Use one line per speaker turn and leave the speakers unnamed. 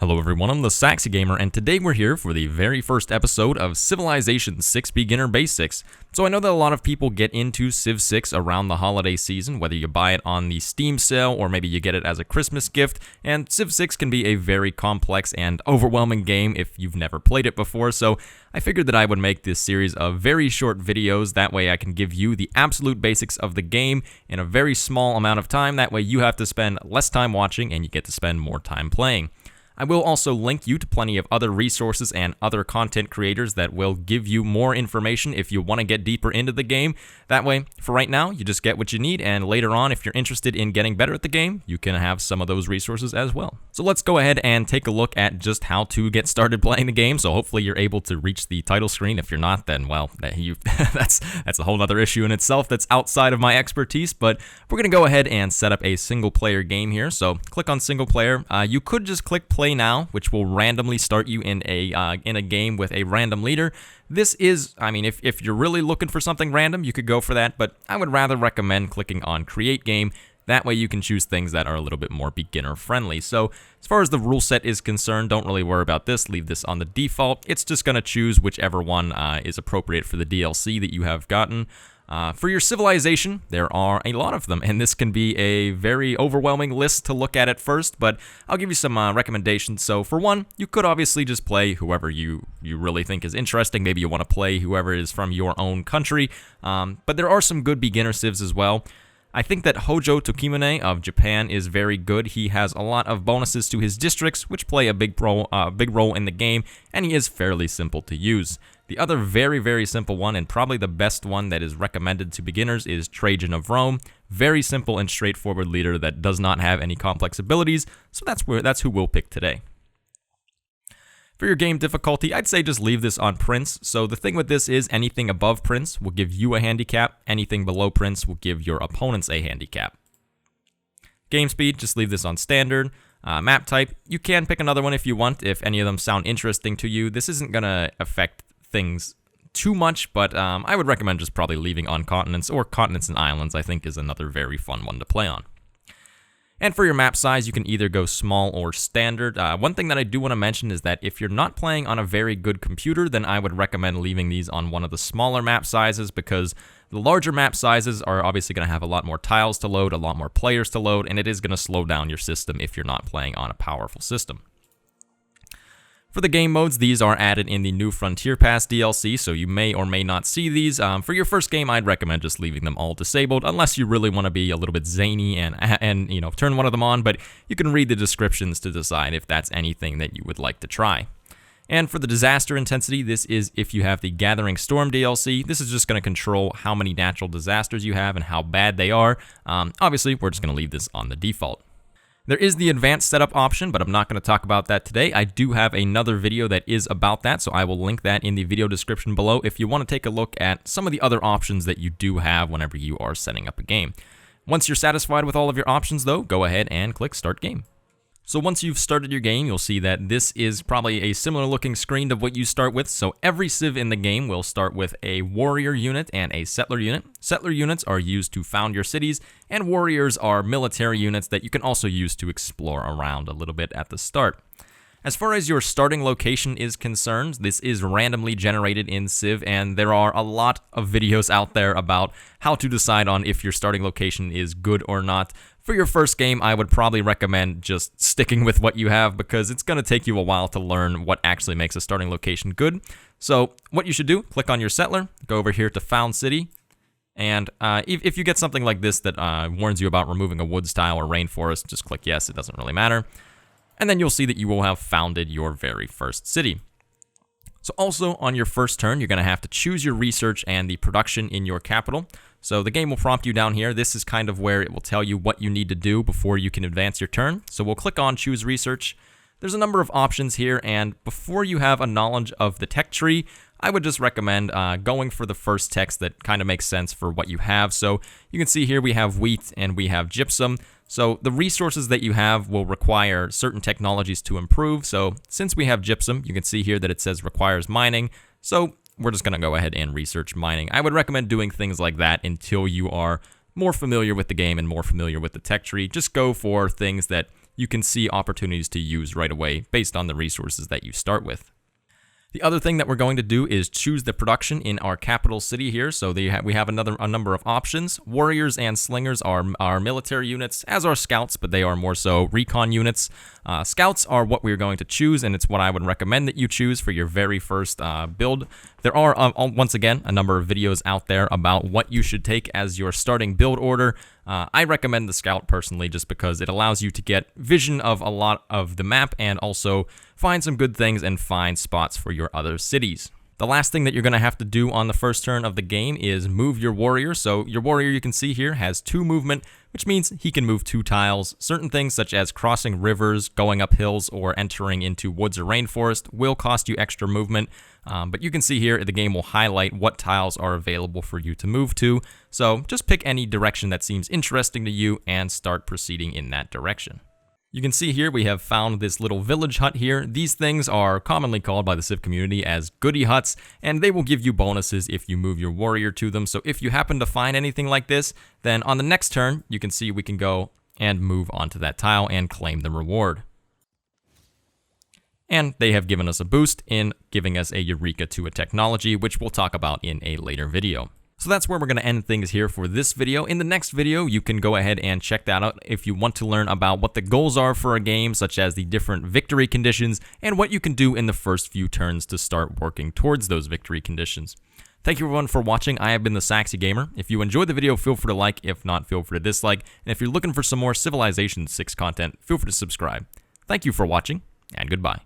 Hello everyone, I'm the Saxy Gamer, and today we're here for the very first episode of Civilization 6 Beginner Basics. So I know that a lot of people get into Civ 6 around the holiday season, whether you buy it on the Steam sale or maybe you get it as a Christmas gift, and Civ 6 can be a very complex and overwhelming game if you've never played it before, so I figured that I would make this series of very short videos, that way I can give you the absolute basics of the game in a very small amount of time, that way you have to spend less time watching and you get to spend more time playing. I will also link you to plenty of other resources and other content creators that will give you more information if you want to get deeper into the game. That way, for right now, you just get what you need, and later on, if you're interested in getting better at the game, you can have some of those resources as well. So let's go ahead and take a look at just how to get started playing the game. So hopefully you're able to reach the title screen. If you're not, then well, that's a whole other issue in itself that's outside of my expertise, but we're going to go ahead and set up a single player game here. So click on single player. You could just click play now, which will randomly start you in a game with a random leader. This is, I mean, if you're really looking for something random, you could go for that, but I would rather recommend clicking on create game. That way you can choose things that are a little bit more beginner friendly. So as far as the rule set is concerned, don't really worry about this. Leave this on the default. It's just going to choose whichever one is appropriate for the DLC that you have gotten. For your civilization, there are a lot of them, and this can be a very overwhelming list to look at first, but I'll give you some recommendations. So for one, you could obviously just play whoever you really think is interesting. Maybe you want to play whoever is from your own country, but there are some good beginner civs as well. I think that Hojo Tokimune of Japan is very good. He has a lot of bonuses to his districts, which play a big role in the game, and he is fairly simple to use. The other very, very simple one, and probably the best one that is recommended to beginners, is Trajan of Rome. Very simple and straightforward leader that does not have any complex abilities, so that's who we'll pick today. For your game difficulty, I'd say just leave this on Prince. So the thing with this is anything above Prince will give you a handicap, anything below Prince will give your opponents a handicap. Game speed, just leave this on standard. Map type, you can pick another one if you want, if any of them sound interesting to you. This isn't going to affect things too much, but I would recommend just probably leaving on continents, or continents and islands, I think is another very fun one to play on. And for your map size, you can either go small or standard. One thing that I do want to mention is that if you're not playing on a very good computer, then I would recommend leaving these on one of the smaller map sizes, because the larger map sizes are obviously going to have a lot more tiles to load, a lot more players to load, and it is going to slow down your system if you're not playing on a powerful system. For the game modes, these are added in the New Frontier Pass DLC, so you may or may not see these. For your first game, I'd recommend just leaving them all disabled, unless you really want to be a little bit zany and you know, turn one of them on, but you can read the descriptions to decide if that's anything that you would like to try. And for the disaster intensity, this is if you have the Gathering Storm DLC. This is just going to control how many natural disasters you have and how bad they are. Obviously, we're just going to leave this on the default. There is the advanced setup option, but I'm not going to talk about that today. I do have another video that is about that, so I will link that in the video description below if you want to take a look at some of the other options that you do have whenever you are setting up a game. Once you're satisfied with all of your options, though, go ahead and click Start Game. So once you've started your game, you'll see that this is probably a similar looking screen to what you start with. So every civ in the game will start with a warrior unit and a settler unit. Settler units are used to found your cities, and warriors are military units that you can also use to explore around a little bit at the start. As far as your starting location is concerned, this is randomly generated in Civ, and there are a lot of videos out there about how to decide on if your starting location is good or not. For your first game, I would probably recommend just sticking with what you have, because it's going to take you a while to learn what actually makes a starting location good. So what you should do, click on your settler, go over here to Found City, and if you get something like this that warns you about removing a woods tile or rainforest, just click yes, it doesn't really matter. And then you'll see that you will have founded your very first city. So also on your first turn, you're going to have to choose your research and the production in your capital. So the game will prompt you down here. This is kind of where it will tell you what you need to do before you can advance your turn. So we'll click on Choose Research. There's a number of options here, and before you have a knowledge of the tech tree, I would just recommend going for the first text that kind of makes sense for what you have. So you can see here we have wheat and we have gypsum. So the resources that you have will require certain technologies to improve. So since we have gypsum, you can see here that it says requires mining. So we're just going to go ahead and research mining. I would recommend doing things like that until you are more familiar with the game and more familiar with the tech tree. Just go for things that you can see opportunities to use right away based on the resources that you start with. The other thing that we're going to do is choose the production in our capital city here. So we have a number of options. Warriors and slingers are our military units, as are scouts, but they are more so recon units. Scouts are what we're going to choose, and it's what I would recommend that you choose for your very first build. There are, once again, a number of videos out there about what you should take as your starting build order. I recommend the Scout personally just because it allows you to get vision of a lot of the map and also find some good things and find spots for your other cities. The last thing that you're going to have to do on the first turn of the game is move your warrior. So your warrior, you can see here, has 2 movement, which means he can move 2 tiles. Certain things such as crossing rivers, going up hills, or entering into woods or rainforest will cost you extra movement. But you can see here the game will highlight what tiles are available for you to move to. So just pick any direction that seems interesting to you and start proceeding in that direction. You can see here we have found this little village hut here. These things are commonly called by the Civ community as goodie huts, and they will give you bonuses if you move your warrior to them. So if you happen to find anything like this, then on the next turn, you can see we can go and move onto that tile and claim the reward. And they have given us a boost in giving us a Eureka to a technology, which we'll talk about in a later video. So that's where we're going to end things here for this video. In the next video, you can go ahead and check that out if you want to learn about what the goals are for a game, such as the different victory conditions, and what you can do in the first few turns to start working towards those victory conditions. Thank you everyone for watching. I have been the Saxy Gamer. If you enjoyed the video, feel free to like. If not, feel free to dislike. And if you're looking for some more Civilization 6 content, feel free to subscribe. Thank you for watching, and goodbye.